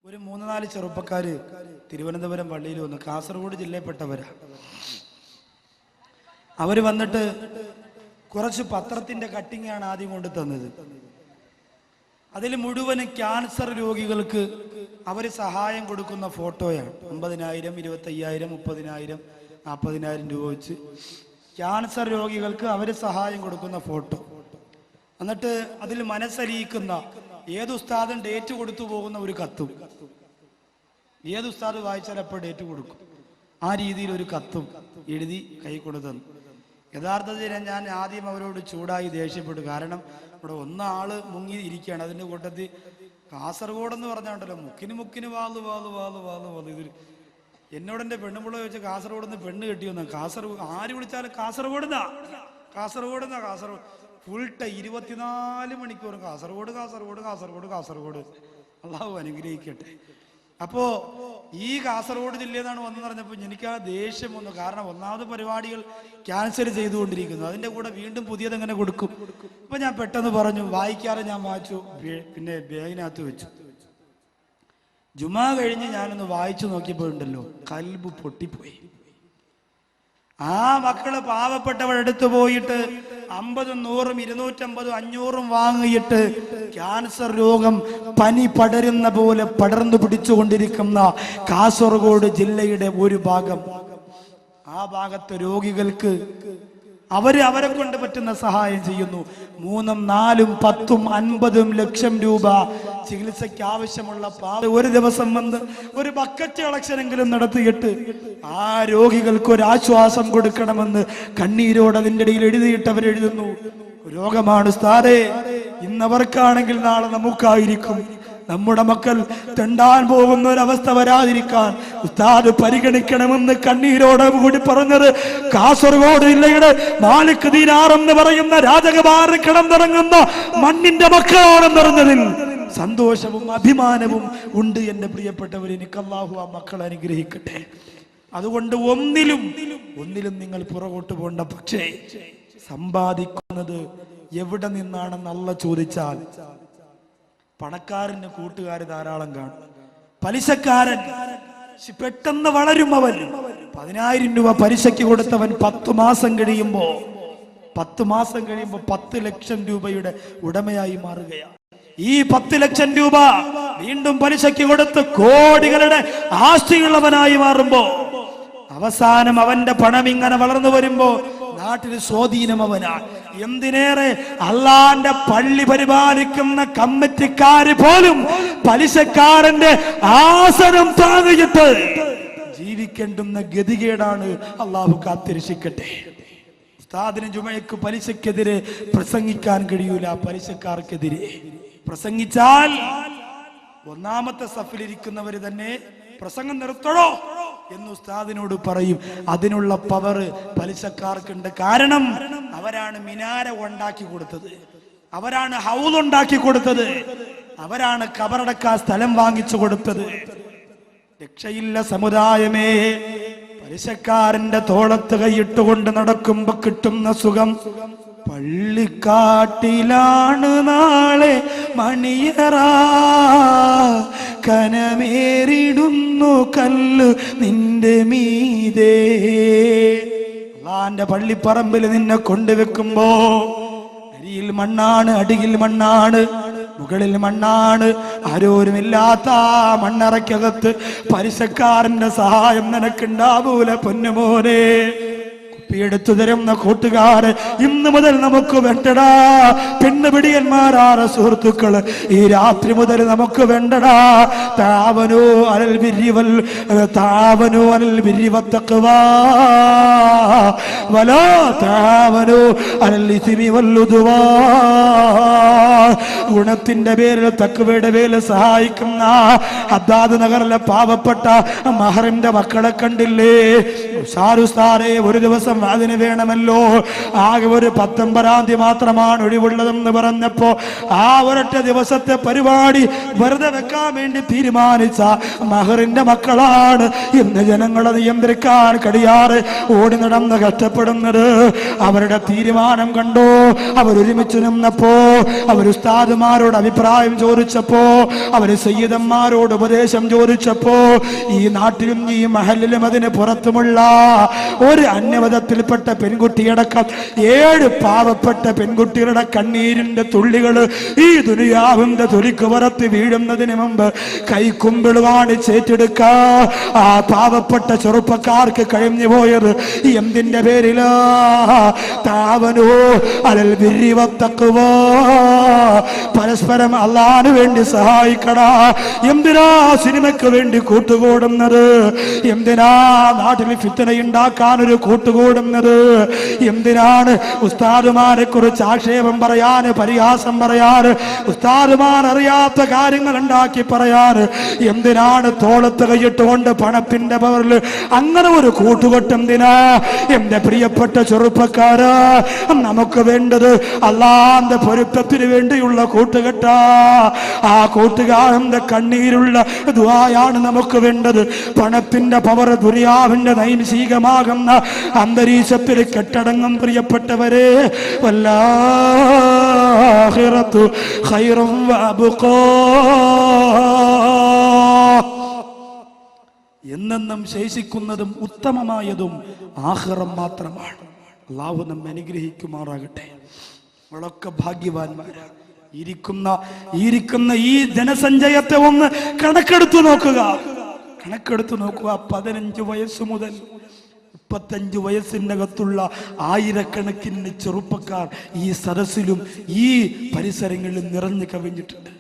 ഒരു 3-4 ചെറുപ്പക്കാര് തിരുവനന്തപുരം പള്ളിയിൽ വന്നു. കാസർഗോഡ് ജില്ലയിൽപ്പെട്ടവരാ. അവര് വന്നിട്ട് കുറച്ച് പത്രത്തിന്റെ കട്ടിങ്ങാണ് ആദ്യം കൊണ്ട് തന്നത്. അതിൽ മുഴുവനും ക്യാൻസർ രോഗികൾക്ക് അവര് സഹായം കൊടുക്കുന്ന ഫോട്ടോയാണ്. 50,000, 25,000, 30,000, 40,000 രൂപ വെച്ച് ക്യാൻസർ രോഗികൾക്ക് അവര് സഹായം കൊടുക്കുന്ന ഫോട്ടോ. എന്നിട്ട് അതിൽ മനസ്സലിയിക്കുന്ന ഏത് ഉസ്താദും ഡേറ്റ് കൊടുത്തു പോകുന്ന ഒരു കത്തും, ഏത് ഉസ്താദ് വായിച്ചാൽ എപ്പോൾ ഡേറ്റ് കൊടുക്കും, ആ രീതിയിൽ ഒരു കത്തും എഴുതി കൈ കൊടുത്തു. യഥാർത്ഥത്തിൽ ഞാൻ ആദ്യം അവരോട് ചൂടായി ദേഷ്യപ്പെട്ടു. കാരണം ഇവിടെ ഒന്നാള് മുങ്ങി ഇരിക്കുകയാണ്. അതിൻ്റെ കൂട്ടത്തിൽ കാസർഗോഡ് എന്ന് പറഞ്ഞാണ്ടല്ലോ മുക്കിന് വാള് ഇതിൽ എന്നോട് എൻ്റെ പെണ്ണുപിള്ള ചോദിച്ചാൽ കാസർഗോഡ് നിന്ന് പെണ്ണ് കെട്ടിയൊന്നാ. കാസർഗോഡ് ആര് വിളിച്ചാലും കാസർഗോഡ് ഫുൾ ടൈം 24 മണിക്കൂറും കാസർഗോഡ്. അള്ളാഹു അനുഗ്രഹിക്കട്ടെ. അപ്പോ ഈ കാസർഗോഡ് ജില്ലയിൽ നിന്നാണ് വന്നെന്ന് പറഞ്ഞപ്പോൾ എനിക്ക് ആ ദേഷ്യം വന്നു. കാരണം ഒന്നാമത് പരിപാടികൾ ക്യാൻസൽ ചെയ്തുകൊണ്ടിരിക്കുന്നു, അതിന്റെ കൂടെ വീണ്ടും പുതിയത് എങ്ങനെ കൊടുക്കും. അപ്പൊ ഞാൻ പെട്ടെന്ന് പറഞ്ഞു, വായിക്കാതെ ഞാൻ വായിച്ചു, പിന്നെ ബാഗിനകത്ത് വെച്ചു. ജുമാ കഴിഞ്ഞ് ഞാനൊന്ന് വായിച്ചു നോക്കിയപ്പോഴുണ്ടല്ലോ കൽബ് പൊട്ടിപ്പോയി. ആ മക്കള് പാവപ്പെട്ടവരെടുത്തു പോയിട്ട് 50, 100, 250, 500 വാങ്ങിയിട്ട് ക്യാൻസർ രോഗം പനി പടരുന്ന പോലെ പടർന്നു പിടിച്ചുകൊണ്ടിരിക്കുന്ന കാസർഗോഡ് ജില്ലയുടെ ഒരു ഭാഗം, ആ ഭാഗത്തെ രോഗികൾക്ക് അവരെ കൊണ്ട് പറ്റുന്ന സഹായം ചെയ്യുന്നു. 3, 4, 10, 50 ലക്ഷം രൂപ ചികിത്സയ്ക്ക് ആവശ്യമുള്ള ഒരു ദിവസം വന്ന് ഒരു ബക്കറ്റ് കളക്ഷനെങ്കിലും നടത്തിയിട്ട് ആ രോഗികൾക്ക് ഒരു ആശ്വാസം കൊടുക്കണമെന്ന് കണ്ണീരോട് അതിൻ്റെ ഇടയിൽ എഴുതിയിട്ടവരെഴുതുന്നു. രോഗമാണ് ഉസ്താദേ, ഇന്നവർക്കാണെങ്കിൽ നാളെ നമുക്കായിരിക്കും. നമ്മുടെ മക്കൾ തെണ്ടാൻ പോകുന്ന ഒരവസ്ഥ വരാതിരിക്കാൻ ഉസ്താദ് പരിഗണിക്കണമെന്ന് കണ്ണീരോടെ കൂടി പറഞ്ഞത് കാസർഗോഡ് ജില്ലയുടെ മാലിക് ദീനാർ എന്ന് പറയുന്ന രാജകുമാരൻ കിടന്നിറങ്ങുന്ന മണ്ണിന്റെ മക്കളാണെന്ന് പറഞ്ഞതിൽ സന്തോഷവും അഭിമാനവും ഉണ്ട്. എന്റെ പ്രിയപ്പെട്ടവർ, എനിക്ക് അല്ലാഹു ആ മക്കൾ അനുഗ്രഹിക്കട്ടെ. അതുകൊണ്ട് ഒന്നിലും നിങ്ങൾ പുറകോട്ട് പോകണ്ട. പക്ഷേ സമ്പാദിക്കുന്നത് എവിടെ നിന്നാണെന്ന് അല്ലാഹ് ചോദിച്ചാൽ പണക്കാരന് കൂട്ടുകാര് ധാരാളം കാണും. പലിശക്കാരൻ പെട്ടെന്ന് വളരും. അവൻ 10,000 രൂപ പലിശയ്ക്ക് കൊടുത്തവൻ 10 മാസം കഴിയുമ്പോ 10 ലക്ഷം രൂപയുടെ ഉടമയായി മാറുകയാണ്. ഈ 10 ലക്ഷം രൂപ വീണ്ടും പലിശയ്ക്ക് കൊടുത്ത് കോടികളുടെ ആസ്തിയുള്ളവനായി മാറുമ്പോ അവസാനം അവന്റെ പണം ഇങ്ങനെ വളർന്നു വരുമ്പോ നാട്ടിൽ സ്വാധീനം അവനാണ്. എന്തിനേറെ അള്ളാന്റെ പള്ളി പരിപാലിക്കുന്ന കമ്മിറ്റിക്കാര് പോലും പലിശക്കാരന്റെ ആസനം താങ്ങിയിട്ട് ജീവിക്കേണ്ടുന്ന ഗതികേടാണ്. അള്ളാഹു കാത്തിരക്ഷിക്കട്ടെ. ഉസ്താദിന് ജുമയ്ക്ക് പലിശക്കെതിരെ പ്രസംഗിക്കാൻ കഴിയൂല. പലിശക്കാർക്കെതിരെ പ്രസംഗിച്ചാൽ ഒന്നാമത്തെ സഫിലിരിക്കുന്നവര് തന്നെ പ്രസംഗം നിർത്തണോ എന്ന് ഉസ്താദിനോട് പറയും. അതിനുള്ള പവർ പലിശക്കാർക്കുണ്ട്. കാരണം അവരാണ് മിനാര ഉണ്ടാക്കി കൊടുത്തത്, അവരാണ് ഹൗസ് ഉണ്ടാക്കി കൊടുത്തത്, അവരാണ് കബറടക്കാൻ സ്ഥലം വാങ്ങിച്ചു കൊടുത്തത്. രക്ഷയില്ല സമുദായമേ. പലിശക്കാരന്റെ തോളത്ത് കൈയിട്ടുകൊണ്ട് നടക്കുമ്പോ കിട്ടുന്ന സുഖം പള്ളിക്കാട്ടിലാണ് നാളെ മണിയറ, കനമേറിടുന്നു കല്ല് നിന്റെ മീതേ. അള്ളാന്റെ പള്ളിപ്പറമ്പിൽ നിന്നെ കൊണ്ടുവെക്കുമ്പോ അരിയിൽ മണ്ണാണ്, അടിയിൽ മണ്ണാണ്, മുകളിൽ മണ്ണാണ്. ആരോരുമില്ലാത്ത മണ്ണറയ്ക്കകത്ത് പലിശക്കാരന്റെ സഹായം നിനക്കുണ്ടാവൂല പൊന്നുമോനെ. എടുത്തു തരുന്ന കൂട്ടുകാര് ഇന്ന് മുതൽ നമുക്ക് വേണ്ടടാ. പെണ്ണുപിടിയന്മാരാണ് സുഹൃത്തുക്കള്, ഈ രാത്രി മുതൽ നമുക്ക് വേണ്ടടാ. താവനു അലൽ ബിർരി വത്തഖ്വാ വലാ താവനു അലൽ ഇസ്മി വൽഉദ്വാ. ഗുണത്തിന്റെ പേരിൽ തഖ്വയുടെ പേരിൽ സഹായിക്കുന്ന ഹദ്ദാദ് നഗറിലെ പാവപ്പെട്ട മഹറിന്റെ മക്കളെ കണ്ടില്ലേ? ഉസ്താദേ ഒരു ദിവസം അതിന് വേണമല്ലോ. ആകെ ഒരു 19-ാം തീയതി മാത്രമാണ് ഒഴിവുള്ളതെന്ന് പറഞ്ഞപ്പോ ആ ഒരൊറ്റ ദിവസത്തെ പരിപാടി വെറുതെ വെക്കാൻ വേണ്ടി തീരുമാനിച്ച മഹറിന്റെ മക്കളാണ് ഇന്ന് ജനങ്ങളെ നിയന്ത്രിക്കാൻ കഴിയാറ് ഓടി നടന്ന് കഷ്ടപ്പെടുന്നത്. അവരുടെ തീരുമാനം കണ്ടോ? അവരൊരുമിച്ച് നിന്നപ്പോ, അവർ ഉസ്താദുമാരോട് അഭിപ്രായം ചോദിച്ചപ്പോ, അവര് സയ്യിദന്മാരോട് ഉപദേശം ചോദിച്ചപ്പോ, ഈ നാട്ടിലും ഈ മഹലിലും അതിന് പുറത്തുമുള്ള ഒരു അന്യമതത്തിൽപ്പെട്ട പെൺകുട്ടിയടക്കം 7 പാവപ്പെട്ട പെൺകുട്ടികളുടെ കണ്ണീരിന്റെ തുള്ളികൾ ഈ ദുനിയാവിന്റെ തൊലിക്ക് പുറത്ത് വീഴുന്നതിന് മുമ്പ് കൈക്കുമ്പിൾ കാണിച്ചേറ്റെടുക്കാ ആ പാവപ്പെട്ട ചെറുപ്പക്കാർക്ക് കഴിഞ്ഞു പോയത് എന്തിന്റെ പേരിലാ? താവനോ അലൽ ബിർരി വത്തഖ്വ, പരസ്പരം അല്ലാഹുവിന് വേണ്ടി സഹായിക്കടാ. എന്തിനാ സിനിമയ്ക്ക് വേണ്ടി കൂട്ടുകൂടുന്നത്? എന്തിനാ നാട്ടിൽ ഫിത്നയുണ്ടാക്കാൻ ഒരു കൂട്ടുകൂടുന്നത്? എന്തിനാണ് ഉസ്താദുമാരെ കുറിച്ച് ആക്ഷേപം പറയാന്, പരിഹാസം പറയാന്, ഉസ്താദുമാർ അറിയാത്ത കാര്യങ്ങൾ ഉണ്ടാക്കി പറയാന്? എന്തിനാണ് തോളത്ത് കൈയിട്ടുകൊണ്ട് പണത്തിന്റെ പവറിൽ അങ്ങനെ ഒരു കൂട്ടുകെട്ട് എന്തിനാ? എന്റെ പ്രിയപ്പെട്ട ചെറുപ്പക്കാരാ, നമുക്ക് വേണ്ടത് അല്ലാഹുവിന്റെ പൊരുത്തത്തിന് വേണ്ടിയുള്ള കൂട്ടുകെട്ടാ. ആ കൂട്ടുകാരന്റെ കണ്ണീരുള്ള ദുആയാണ് നമുക്ക് വേണ്ടത്. പണത്തിന്റെ പവർ ദുനിയാവിന്റെ നൈമിഷികമാകുന്ന അന്തരീക്ഷത്തിൽ കെട്ടടങ്ങും പ്രിയപ്പെട്ടവരെ. വല്ലാഹിറത്തു ഖൈറും വഅബ്ഖാ, എന്നെന്നും ശേഷിക്കുന്നതും ഉത്തമമായതും ആഖിറം മാത്രമാണ്. അല്ലാഹു നമ്മെ അനുഗ്രഹിക്കുമാറാകട്ടെ. നമ്മളൊക്കെ ഭാഗ്യവാന്മാരാണ്. ഇരിക്കുന്ന ഈ ജനസഞ്ചയത്തെ ഒന്ന് കണക്കെടുത്തു നോക്കുക. 15 വയസ്സ് മുതൽ 35 വയസ്സിനകത്തുള്ള ആയിരക്കണക്കിന് ചെറുപ്പക്കാർ ഈ സദസ്സിലും ഈ പരിസരങ്ങളിലും നിറഞ്ഞു കവിഞ്ഞിട്ടുണ്ട്.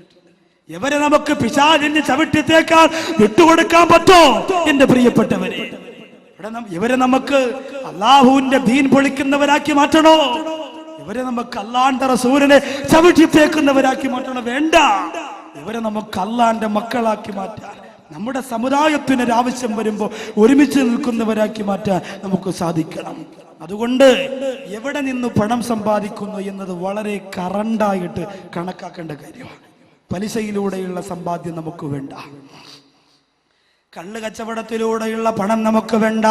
ഇവരെ നമുക്ക് പിശാചിന്റെ ചവിട്ടിത്തേക്കാൾ വിട്ടുകൊടുക്കാൻ പറ്റോ? എന്റെ പ്രിയപ്പെട്ടവരെ, ഇവരെ നമുക്ക് അല്ലാഹുവിന്റെ ദീൻ പൊളിക്കുന്നവരാക്കി മാറ്റണോ? ഇവരെ നമുക്ക് അല്ലാഹുവിന്റെ റസൂലിനെ ചവിട്ടിത്തേക്കുന്നവരാക്കി മാറ്റണോ? വേണ്ട. ഇവരെ നമുക്ക് അല്ലാഹുവിന്റെ മക്കളാക്കി മാറ്റാൻ, നമ്മുടെ സമുദായത്തിന് ആവശ്യം വരുമ്പോൾ ഒരുമിച്ച് നിൽക്കുന്നവരാക്കി മാറ്റാൻ നമുക്ക് സാധിക്കണം. അതുകൊണ്ട് എവിടെ നിന്ന് പണം സമ്പാദിക്കുന്നു എന്നത് വളരെ കറണ്ടായിട്ട് കണക്കാക്കേണ്ട കാര്യമാണ്. പലിശയിലൂടെയുള്ള സമ്പാദ്യം നമുക്ക് വേണ്ട. കള്ള് കച്ചവടത്തിലൂടെയുള്ള പണം നമുക്ക് വേണ്ട.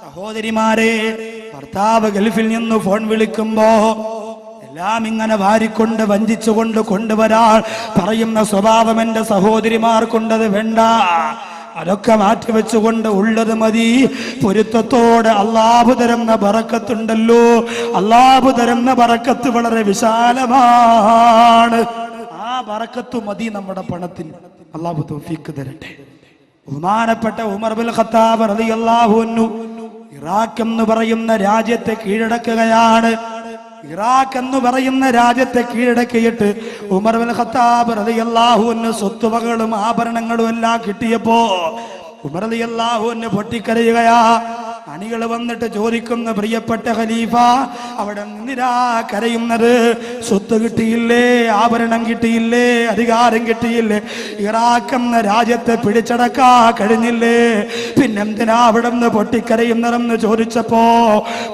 സഹോദരിമാരെ, ഭർത്താവ് ഗൾഫിൽ നിന്ന് ഫോൺ വിളിക്കുമ്പോ എല്ലാം ഇങ്ങനെ വാരിക്കൊണ്ട് വഞ്ചിച്ചുകൊണ്ട് കൊണ്ടുവരാൻ പറയുന്ന സ്വഭാവം എന്റെ സഹോദരിമാർക്കുണ്ടത് വേണ്ട. അതൊക്കെ മാറ്റിവെച്ചുകൊണ്ട് ഉള്ളത് മതി. പൊരുത്തത്തോടെ അല്ലാഹു തരുന്ന ബറക്കത്തുണ്ടല്ലോ, അല്ലാഹു തരുന്ന ബറക്കത്ത് വളരെ വിശാലമാണ്. ആ ബറക്കത്ത് മതി നമ്മുടെ പണത്തിന്. അല്ലാഹു തൗഫീഖ് തരട്ടെ. ബഹുമാനപ്പെട്ട ഉമർ ബിൻ ഖത്താബ് റളിയല്ലാഹു അൻഹു ഇറാഖ് എന്ന് പറയുന്ന രാജ്യത്തെ കീഴടക്കുകയാണ്. ഇറാഖ് എന്ന് പറയുന്ന രാജ്യത്തെ കീഴടക്കിയിട്ട് ഉമർ ബിൻ ഖത്താബ് റളിയല്ലാഹു അൻഹു സ്വത്തുവകകളും ആഭരണങ്ങളും എല്ലാം കിട്ടിയപ്പോ ഉമർ റളിയല്ലാഹു അൻഹു പൊട്ടിക്കരയുകയാ. അണികൾ വന്നിട്ട് ചോദിക്കുന്ന, പ്രിയപ്പെട്ട ഖലീഫ, അവിടെ നിന്നിരാ കരയുന്നത്? സ്വത്ത് കിട്ടിയില്ലേ? ആഭരണം കിട്ടിയില്ലേ? അധികാരം കിട്ടിയില്ലേ? ഇറാഖ് എന്ന രാജ്യത്തെ പിടിച്ചടക്കാ കഴിഞ്ഞില്ലേ? പിന്നെന്തിനാ അവിടെ നിന്ന് പൊട്ടിക്കരയുന്നതെന്ന് ചോദിച്ചപ്പോ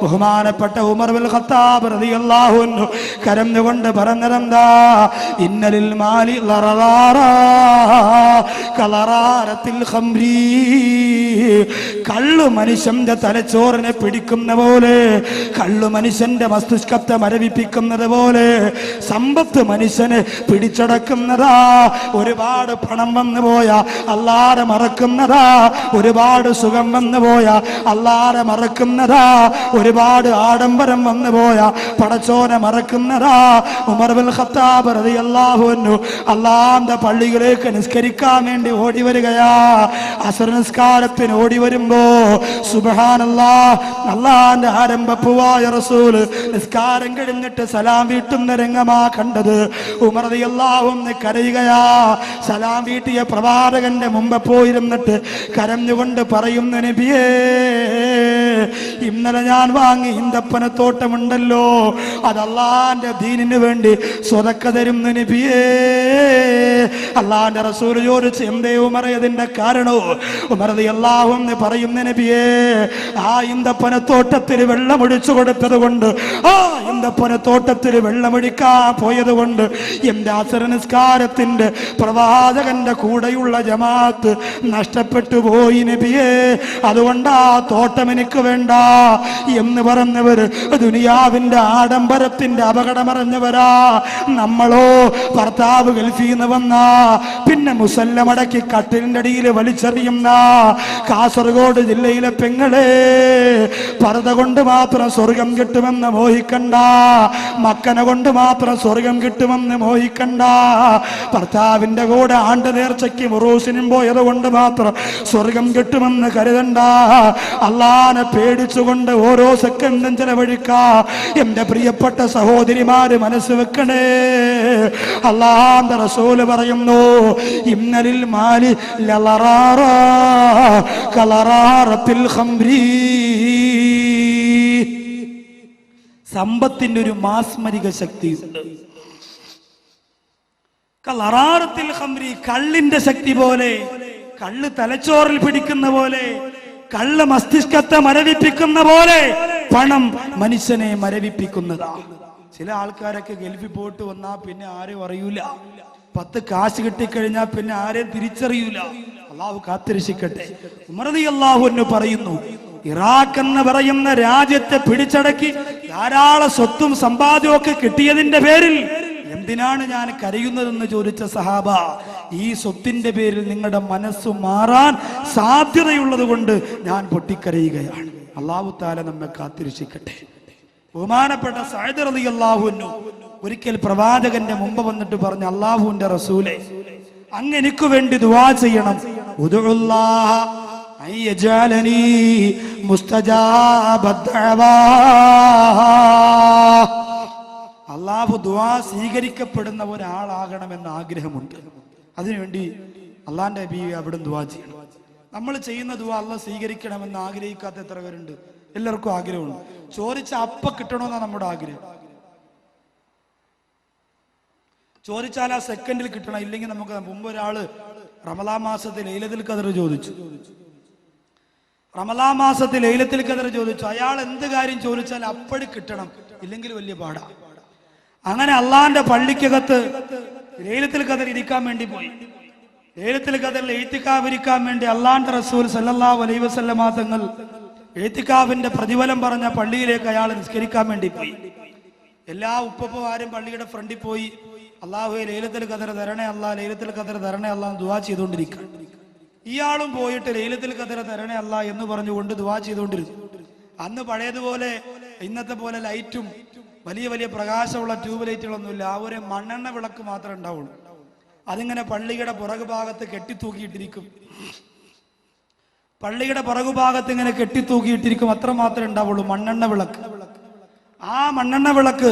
ബഹുമാനപ്പെട്ട ഉമർ ബിൻ ഖത്താബ് റളിയല്ലാഹു അൻഹു കരഞ്ഞുകൊണ്ട് പറഞ്ഞതെന്താ? ഇന്നലിൽ മാലി ലററാറാ കലറാരത്തിൽ ഖംരി. കള്ളു മനുഷ്യന്റെ തലച്ചോറിനെ പിടിക്കുന്ന പോലെ, കള്ളു മനുഷ്യന്റെ മസ്തിഷ്കത്തെ മരവിപ്പിക്കുന്നത് പോലെ സമ്പത്ത് മനുഷ്യനെ പിടിച്ചടക്കുന്നതാ. ഒരുപാട് പണം വന്നു പോയാ അല്ലാഹുവെ മറക്കുന്നതാ. ഒരുപാട് സുഖം വന്നു പോയാ അല്ലാഹുവെ മറക്കുന്നതാ. ഒരുപാട് ആഡംബരം വന്നു പോയാ പടച്ചോനെ മറക്കുന്നതാ. ഉമർ ബിൻ ഖത്താബ് റളിയല്ലാഹു അൻഹു അല്ലാഹുവിന്റെ പള്ളിയിലേക്ക് നിസ്കരിക്കാൻ വേണ്ടി ഓടി വരികയാ. അസ്ർ നിസ്കാരത്തിന് ഓടി വരുമ്പോ സുബ്ഹാനല്ലാഹ്, അല്ലാഹുവിന്റെ ആരംഭപ്പുവായ റസൂൽ നിസ്കാരം കഴിഞ്ഞിട്ട് സലാം വീട്ടുന്ന രംഗമാ കണ്ടത്. ഉമർ റളിയല്ലാഹു അൻഹു കരയുകയാ. സലാം വീട്ടിയ പ്രവാചകന്റെ മുമ്പ് പോയിരുന്നിട്ട് കരഞ്ഞുകൊണ്ട് പറയുന്നു, നബിയേ ഇന്നലെ ഞാൻ വാങ്ങി ഈന്തപ്പനത്തോട്ടമുണ്ടല്ലോ, അത് അള്ളാന്റെ ദീനിന് വേണ്ടി സ്വതക്ക തരുന്ന നബിയേ. അള്ളാന്റെ റസൂൽ ചോദിച്ചു, എന്തേ ഉമർ ഇതിന്റെ കാരണവും? ഉമർ റളിയല്ലാഹു അൻഹു പറയുന്ന, നബിയേ, ആ ഈന്തപ്പനത്തോട്ടത്തിൽ വെള്ളമൊഴിച്ചു കൊടുത്തത് കൊണ്ട്, ആ ഈന്തപ്പനത്തോട്ടത്തിൽ വെള്ളമൊഴിക്കാൻ പോയത് കൊണ്ട് എന്റെ അസർ നിസ്കാരത്തിന്റെ പ്രവാചകന്റെ കൂടെയുള്ള ജമാഅത്ത് നഷ്ടപ്പെട്ടു പോയി നബിയേ. അതുകൊണ്ട് ആ തോട്ടം എനിക്ക് വേണ്ട എന്ന് പറഞ്ഞവർ ദുനിയാവിന്റെ ആഡംബരത്തിന്റെ അപകടമറിഞ്ഞവരാ. നമ്മളോ ഭർത്താവ് ഗൾഫിൽ നിന്ന് വന്ന പിന്നെ മുസല്ലമടക്കി കട്ടിലിന്റെ അടിയിൽ വലിച്ചെറിയുന്ന കാസർഗോഡ് ജില്ലയിലെ പെങ്ങളെ, പർദ്ദ കൊണ്ട് മാത്രം സ്വർഗം കിട്ടുമെന്ന് മോഹിക്കണ്ട, മക്കനെ കൊണ്ട് മാത്രം സ്വർഗം കിട്ടുമെന്ന് മോഹിക്കണ്ട, ഭർത്താവിന്റെ കൂടെ ആണ്ട് നേർച്ചയ്ക്ക് മുറൂസിനും പോയത് കൊണ്ട് മാത്രം സ്വർഗം കിട്ടുമെന്ന് കരുതണ്ട. അള്ളാനെ പേടിച്ചുകൊണ്ട് ഓരോ സെക്കൻഡും ചെലവഴിക്കാ എന്റെ പ്രിയപ്പെട്ട സഹോദരിമാര് മനസ്സ് വെക്കണേ. അള്ളാന്റെ റസൂല് പറയുന്നു, ഇന്നലിൽ മാലി ലളറാറ കളറാറത്തിൽ ഖംരി. സമ്പത്തിന്റെ ഒരു മാസ്മരിക ശക്തിയുണ്ട്. കളറാറത്തിൽ ഖംരി, കള്ളിന്റെ ശക്തി പോലെ, കള്ള് തലച്ചോറിൽ പിടിക്കുന്ന പോലെ, കള്ള് മസ്തിഷ്കത്തെ മരവിപ്പിക്കുന്ന പോലെ പണം മനുഷ്യനെ മരവിപ്പിക്കുന്നതാണ്. ചില ആൾക്കാരൊക്കെ ഗൾഫിൽ പോയിട്ട് വന്നാ പിന്നെ ആരും അറിയൂല, 10 കാശ് കിട്ടിക്കഴിഞ്ഞാൽ പിന്നെ ആരെയും തിരിച്ചറിയൂല. അള്ളാഹു കാത്തിരക്ഷിക്കട്ടെ. ഉമർ റളിയല്ലാഹു അൻഹു പറയുന്നു, ഇറാഖ് എന്ന് പറയുന്ന രാജ്യത്തെ പിടിച്ചടക്കി ധാരാളം സ്വത്തും സമ്പാദ്യവും ഒക്കെ കിട്ടിയതിന്റെ പേരിൽ എന്തിനാണ് ഞാൻ കരയുന്നതെന്ന് ചോദിച്ച സഹാബ, ഈ സ്വത്തിന്റെ പേരിൽ നിങ്ങളുടെ മനസ്സ് മാറാൻ സാധ്യതയുള്ളത് കൊണ്ട് ഞാൻ പൊട്ടിക്കരയുകയാണ്. അല്ലാഹു തആല നമ്മെ കാത്തിരക്ഷിക്കട്ടെ. ബഹുമാനപ്പെട്ട സഅദ് റളിയല്ലാഹു അൻഹു ഒരിക്കൽ പ്രവാചകന്റെ മുമ്പ് വന്നിട്ട് പറഞ്ഞു, അല്ലാഹുവിന്റെ റസൂലേ, അങ്ങ് എനിക്ക് വേണ്ടി ദുആ ചെയ്യണം. ഉദുല്ലാഹ അയ്യജഅലനി മുസ്തജാബ ദഅവാ. അല്ലാഹു ദുആ സ്വീകരിക്കപ്പെടുന്ന ഒരാളാകണമെന്ന് ആഗ്രഹമുണ്ട്. അതിനുവേണ്ടി അള്ളാന്റെ നബി അവിടെ ദുആ ചെയ്യണം. നമ്മൾ ചെയ്യുന്ന ദുആ അല്ലാഹ് സ്വീകരിക്കണമെന്ന് ആഗ്രഹിക്കാത്ത എത്ര പേരുണ്ട്? എല്ലാവർക്കും ആഗ്രഹമുണ്ട്. ചോദിച്ച അപ്പ കിട്ടണമെന്നാണ് നമ്മുടെ ആഗ്രഹം. ചോദിച്ചാൽ ആ സെക്കൻഡിൽ കിട്ടണം. ഇല്ലെങ്കിൽ നമുക്ക് മുമ്പ് ഒരാള് റമളാൻ മാസത്തിൽ ലൈലത്തുൽ ഖദർ ചോദിച്ചു. റമളാൻ മാസത്തിൽ ലൈലത്തുൽ ഖദർ ചോദിച്ചു. അയാൾ എന്ത് കാര്യം ചോദിച്ചാൽ അപ്പടി കിട്ടണം, ഇല്ലെങ്കിൽ വലിയ പാടാ. അങ്ങനെ അള്ളാന്റെ പള്ളിക്കകത്ത് ലൈലത്തുൽ ഖദർ ഇരിക്കാൻ വേണ്ടി പോയി. ലൈലത്തുൽ ഖദറിൽ ഇഅ്തികാഫ് ഇരിക്കാൻ വേണ്ടി അള്ളാന്റെ റസൂൽ സല്ലല്ലാഹു അലൈഹി വസല്ലമ തങ്ങൾ ഇഅ്തികാഫിന്റെ പ്രതിഫലം പറഞ്ഞ പള്ളിയിലേക്ക് അയാൾ നിസ്കരിക്കാൻ വേണ്ടി പോയി. എല്ലാ ഉപ്പപ്പമാരും പള്ളിയുടെ ഫ്രണ്ടിൽ പോയി, അള്ളാഹുവേ ലൈലത്തുൽ ഖദർ തരണേ അല്ലാ, ലൈലത്തുൽ ഖദർ തരണേ അല്ലാ എന്ന് ദുആ ചെയ്തുകൊണ്ടിരിക്കുക. ഇയാളും പോയിട്ട് ലൈലത്തുൽ ഖദർ തരണേ അല്ലാ എന്ന് പറഞ്ഞുകൊണ്ട് ദുആ ചെയ്തുകൊണ്ടിരുന്നു. അന്ന് പഴയതുപോലെ ഇന്നത്തെ പോലെ ലൈറ്റും വലിയ വലിയ പ്രകാശമുള്ള ട്യൂബ് ലൈറ്റുകളൊന്നുമില്ല. ആ ഒരു മണ്ണെണ്ണ വിളക്ക് മാത്രമേ ഉണ്ടാവുള്ളൂ. അതിങ്ങനെ പള്ളിയുടെ പുറകുഭാഗത്ത് കെട്ടിത്തൂക്കിയിട്ടിരിക്കും. പള്ളിയുടെ പുറകുഭാഗത്ത് ഇങ്ങനെ കെട്ടിത്തൂക്കിയിട്ടിരിക്കും, അത്ര മാത്രമേ ഉണ്ടാവുള്ളൂ, മണ്ണെണ്ണ വിളക്ക്. ആ മണ്ണെണ്ണ വിളക്ക്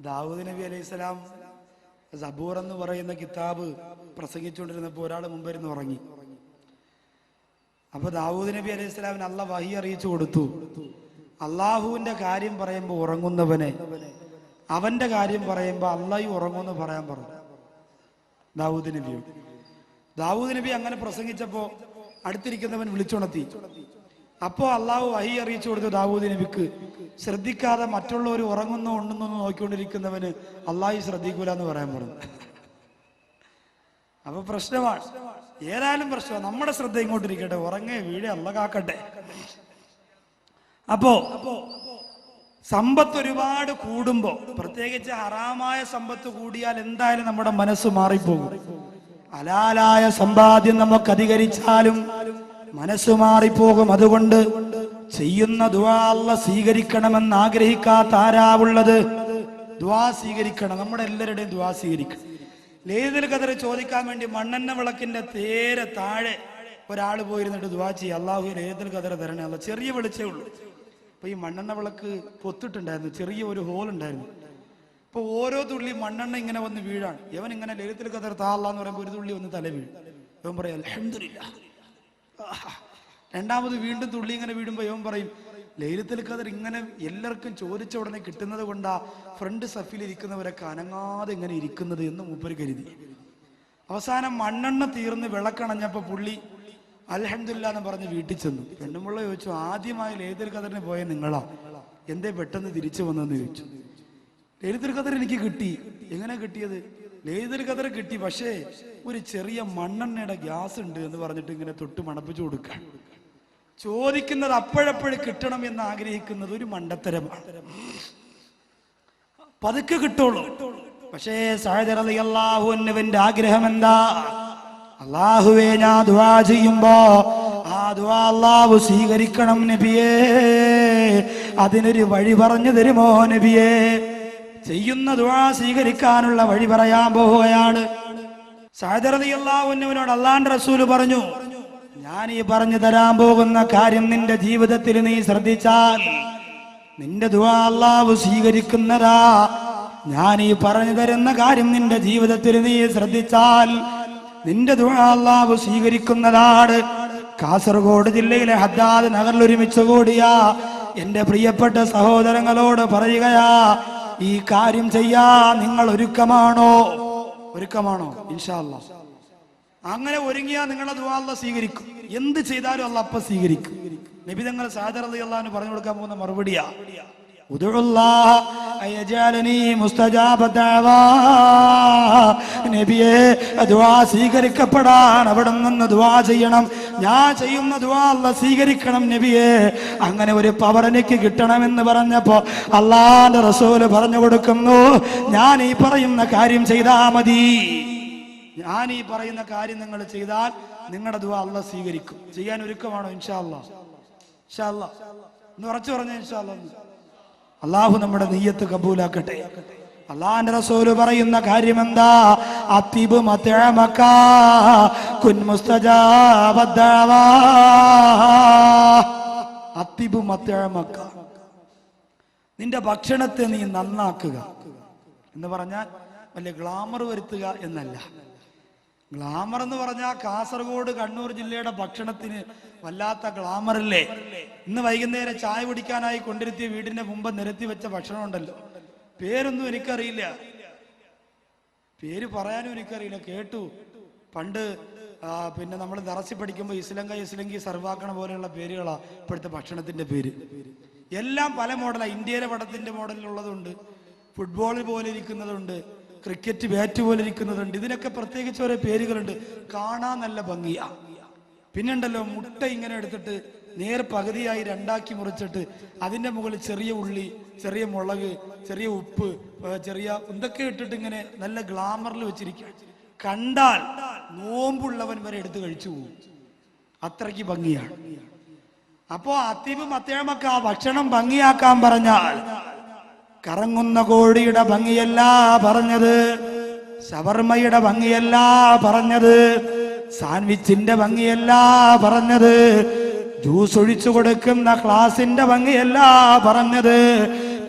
ദാവൂദ് നബി അലൈഹിസ്സലാം സബൂർ എന്ന് പറയുന്ന കിതാബ് പ്രസംഗിച്ചുകൊണ്ടിരുന്നപ്പോൾ ഒരാൾ മുമ്പിരുന്ന് ഉറങ്ങി. അപ്പൊ ദാവൂദ് നബി അലൈഹിസ്സലാമിന് അള്ളാഹ് വഹി അറിയിച്ചു കൊടുത്തു, അള്ളാഹുവിന്റെ കാര്യം പറയുമ്പോൾ ഉറങ്ങുന്നവനെ അവന്റെ കാര്യം പറയുമ്പോൾ അള്ളാഹു ഉറങ്ങുമെന്ന് പറയാൻ പറഞ്ഞു ദാവൂദ് നബിയോട്. ദാവൂദ് നബി അങ്ങനെ പ്രസംഗിച്ചപ്പോ അടുത്തിരിക്കുന്നവൻ വിളിച്ചുണർത്തി. അപ്പോ അള്ളാഹു വഹി അറിയിച്ചു കൊടുത്തു ദാവൂദ് നബിക്ക്, ശ്രദ്ധിക്കാതെ മറ്റുള്ളവർ ഉറങ്ങുന്നോ ഉണ്ടെന്നോ നോക്കിക്കൊണ്ടിരിക്കുന്നവന് അള്ളാഹു ശ്രദ്ധിക്കൂല എന്ന് പറയാൻ പറഞ്ഞു. അപ്പൊ പ്രശ്നമാണ്, ഏതായാലും പ്രശ്നമാണ്. നമ്മുടെ ശ്രദ്ധ ഇങ്ങോട്ടിരിക്കട്ടെ, ഉറങ്ങേ വീഴെ അള്ള കാക്കട്ടെ. അപ്പോ സമ്പത്ത് ഒരുപാട് കൂടുമ്പോ, പ്രത്യേകിച്ച് ഹറാമായ സമ്പത്ത് കൂടിയാൽ എന്തായാലും നമ്മുടെ മനസ്സ് മാറിപ്പോകും. ഹലാലായ സമ്പാദ്യം നമുക്ക് അധികരിച്ചാലും മനസ്സ് മാറിപ്പോകും. അതുകൊണ്ട് ചെയ്യുന്ന ദുആ അല്ലാഹ് സ്വീകരിക്കണമെന്ന് ആഗ്രഹിക്കാത്ത ആരാവുള്ളത്? ദുആ സ്വീകരിക്കണം, നമ്മുടെ എല്ലാവരുടെയും ദുആ സ്വീകരിക്കണം. ലൈലത്തുൽ ഖദർ ചോദിക്കാൻ വേണ്ടി മണ്ണെണ്ണ വിളക്കിന്റെ നേരെ താഴെ ഒരാൾ പോയിരുന്നിട്ട് ദുആ ചെയ്യുക, അല്ലാഹു ലൈലത്തുൽ ഖദർ തരണേ അല്ലാഹ്. ചെറിയ വെളിച്ചേ ഉള്ളൂ. അപ്പൊ ഈ മണ്ണെണ്ണ വിളക്ക് പൊത്തിട്ടുണ്ടായിരുന്നു, ചെറിയ ഒരു ഹോൾ ഉണ്ടായിരുന്നു. അപ്പൊ ഓരോ തുള്ളി മണ്ണെണ്ണ ഇങ്ങനെ വന്ന് വീഴാണ്. ഇവൻ ഇങ്ങനെ ലൈലത്തുൽ ഖദർ താ അല്ലാഹ് എന്ന് പറയുമ്പോൾ ഒരു തുള്ളി വന്ന് തല വീഴും. ഇവൻ പറയാം അൽഹംദുലില്ലാഹ്, രണ്ടാമത് വീണ്ടും തുള്ളി ഇങ്ങനെ വീടുമ്പോൾ ഇവൻ പറയും ലൈലത്തുൽ ഖദർ ഇങ്ങനെ എല്ലാവർക്കും ചോദിച്ച ഉടനെ കിട്ടുന്നത് കൊണ്ടാ ഫ്രണ്ട് സഫിൽ ഇരിക്കുന്നവരൊക്കെ അനങ്ങാതെ ഇങ്ങനെ ഇരിക്കുന്നത് എന്ന് മൂപ്പര് കരുതി. അവസാനം മണ്ണെണ്ണ തീർന്ന് വിളക്കണഞ്ഞപ്പോ പുള്ളി അൽഹംദുലില്ലാ എന്ന് പറഞ്ഞ് വീട്ടിൽ ചെന്നു. പെണ്ണുമുള്ള ചോദിച്ചു, ആദ്യമായി ലൈലത്തുൽ ഖദറിന് പോയ നിങ്ങളാ, എന്തേ പെട്ടെന്ന് തിരിച്ചു വന്നെന്ന് ചോദിച്ചു. ലൈലത്തുൽ ഖദർ എനിക്ക് കിട്ടി. എങ്ങനെ കിട്ടിയത്? ലൈലത്തുൽ ഖദർ കിട്ടി, പക്ഷേ ഒരു ചെറിയ മണ്ണെണ്ണയുടെ ഗ്യാസ് ഉണ്ട് എന്ന് പറഞ്ഞിട്ട് ഇങ്ങനെ തൊട്ട് മണപ്പിച്ചു കൊടുക്കാൻ. ചോദിക്കുന്നത് അപ്പോഴപ്പോഴും കിട്ടണം എന്ന് ആഗ്രഹിക്കുന്നത് ഒരു മണ്ടത്തരമാണ്. പതുക്കെ കിട്ടുള്ളൂ. പക്ഷേ സഅദ് റളിയല്ലാഹു അൻഹുവിന്റെ ആഗ്രഹം എന്താ? അല്ലാഹുവേ, ഞാൻ ദുആ ചെയ്യുമ്പോ ആ ദുആ അല്ലാഹു സ്വീകരിക്കണം നബിയേ, അതിനൊരു വഴി പറഞ്ഞു തരുമോ നബിയേ? ചെയ്യുന്ന ദുആ സ്വീകരിക്കാനുള്ള വഴി പറയാൻ പോവുകയാണ്. സഅദ് റളിയല്ലാഹു അൻഹുവിനോട് അല്ലാഹുവിന്റെ റസൂൽ പറഞ്ഞു, ഞാൻ ഈ പറഞ്ഞു തരാൻ പോകുന്ന കാര്യം നിന്റെ ജീവിതത്തിൽ നീ ശ്രദ്ധിച്ചാൽ നിന്റെ ദുആ അല്ലാഹു സ്വീകരിക്കുന്നതാ. ഞാൻ ഈ പറഞ്ഞു തരുന്ന കാര്യം നിന്റെ ജീവിതത്തിൽ നീ ശ്രദ്ധിച്ചാൽ നിന്റെ ദുആ അല്ലാഹു സ്വീകരിക്കുന്നതാണ്. കാസർഗോഡ് ജില്ലയിലെ ഹദ്ദാദ് നഗറിൽ ഒരുമിച്ച് കൂടിയ എന്റെ പ്രിയപ്പെട്ട സഹോദരങ്ങളോട് പറയുകയാ, ഈ കാര്യം ചെയ്യാ നിങ്ങൾ ഒരുക്കമാണോ? ഒരുക്കമാണോ? ഇൻഷാ അല്ലാഹ്. അങ്ങനെ ഒരുങ്ങിയാ നിങ്ങളെ ദുആ അല്ലാഹു സ്വീകരിക്കും. എന്ത് ചെയ്താലും അല്ലാഹു അപ്പം സ്വീകരിക്കും. നബി തങ്ങൾ സഅദ് റളിയല്ലാഹു അൻഹു പറഞ്ഞു കൊടുക്കാൻ പോകുന്ന മറുപടിയാ, ഉദുല്ലാഹ അയജഅലനി മുസ്തജാബ ദഅവാ. നബിയേ, ദുആ സ്വീകരിക്കപ്പെടാൻ അവിടെ നിന്ന് ദുആ ചെയ്യണം. ഞാൻ ചെയ്യുന്ന ദുആ അല്ലാഹു സ്വീകരിക്കണം നബിയേ. അങ്ങനെ ഒരു പവർ എനിക്ക് കിട്ടണമെന്ന് പറഞ്ഞപ്പോ അല്ലാഹുവിന്റെ റസൂൽ പറഞ്ഞു കൊടുക്കുന്നു, ഞാൻ ഈ പറയുന്ന കാര്യം ചെയ്താ മതി. ഞാൻ ഈ പറയുന്ന കാര്യം നിങ്ങൾ ചെയ്താൽ നിങ്ങളുടെ ദുആ അല്ലാഹു സ്വീകരിക്കും. ചെയ്യാൻ ഒരുക്കമാണോ? ഇൻഷാ അല്ലാഹ്. ഇൻഷാ അല്ലാഹ് എന്ന് ഉറച്ചു പറഞ്ഞ ഇൻഷാ അല്ലാഹ്. അല്ലാഹു നമ്മുടെ നിയ്യത്ത് കബൂലാക്കട്ടെ. അല്ലാഹുവിന്റെ റസൂല് പറയുന്ന കാര്യം എന്താ? അത്തിബ് മതഅമക കുൻ മുസ്തജാബ ദഅവാ. അത്തിബ് മതഅമക, നിന്റെ ഭക്ഷണത്തെ നീ നന്നാക്കുക എന്ന് പറഞ്ഞാൽ വലിയ ഗ്ലാമർ വരുത്തുക എന്നല്ല. ഗ്ലാമർ എന്ന് പറഞ്ഞാൽ കാസർഗോഡ് കണ്ണൂർ ജില്ലയുടെ ഭക്ഷണത്തിന് വല്ലാത്ത ഗ്ലാമറല്ലേ. ഇന്ന് വൈകുന്നേരം ചായ കുടിക്കാനായി കൊണ്ടിരുത്തിയ വീടിന്റെ മുമ്പ് നിരത്തി വെച്ച ഭക്ഷണം ഉണ്ടല്ലോ, പേരൊന്നും എനിക്കറിയില്ല, പേര് പറയാനും എനിക്കറിയില്ല. കേട്ടു പണ്ട് പിന്നെ നമ്മൾ ദറസിൽ പഠിക്കുമ്പോൾ ഇസ്ലങ്കി സർവാക്കണ പോലെയുള്ള പേരുകളാ ഇപ്പോഴത്തെ ഭക്ഷണത്തിന്റെ പേര്. എല്ലാം പല മോഡലാണ്. ഇന്ത്യയിലെ പടത്തിന്റെ മോഡലിലുള്ളതുണ്ട്, ഫുട്ബോൾ പോലെ ഇരിക്കുന്നതുണ്ട്, ക്രിക്കറ്റ് ബാറ്റ് പോലെ ഇരിക്കുന്നതുണ്ട്. ഇതിനൊക്കെ പ്രത്യേകിച്ച് ഓരോ പേരുകളുണ്ട്. കാണാൻ നല്ല ഭംഗിയാ. പിന്നെ ഉണ്ടല്ലോ, മുട്ട ഇങ്ങനെ എടുത്തിട്ട് നേർ പകുതിയായി രണ്ടാക്കി മുറിച്ചിട്ട് അതിന്റെ മുകളിൽ ചെറിയ ഉള്ളി, ചെറിയ മുളക്, ചെറിയ ഉപ്പ്, ചെറിയ എന്തൊക്കെ ഇട്ടിട്ട് ഇങ്ങനെ നല്ല ഗ്ലാമറിൽ വെച്ചിരിക്കുക. കണ്ടാൽ നോമ്പുള്ളവൻ വരെ എടുത്ത് കഴിച്ചു പോകും, അത്രയ്ക്ക് ഭംഗിയാണ്. അപ്പോ അത്തിബ് മതഅമക, ഭക്ഷണം ഭംഗിയാക്കാൻ പറഞ്ഞാൽ കറങ്ങുന്ന കോഴിയുടെ ഭംഗിയല്ല പറഞ്ഞത്, ഷവർമയുടെ ഭംഗിയല്ല പറഞ്ഞത്, സാൻഡ്വിച്ചിന്റെ ഭംഗിയല്ല പറഞ്ഞത്, ജ്യൂസ് ഒഴിച്ചു കൊടുക്കുന്ന ക്ലാസിന്റെ ഭംഗിയല്ല പറഞ്ഞത്.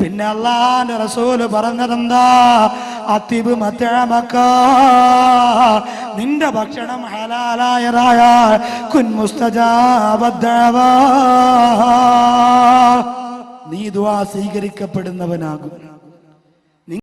പിന്നെ അല്ലാഹുവിന്റെ റസൂല് പറഞ്ഞതെന്താ? അത്തിബ് മതഅമക, നിന്റെ ഭക്ഷണം ഹലാലായതായ കുൻ മുസ്തജാബ ദഅവാ, നീ ദുആ സ്വീകരിക്കപ്പെടുന്നവനാകും.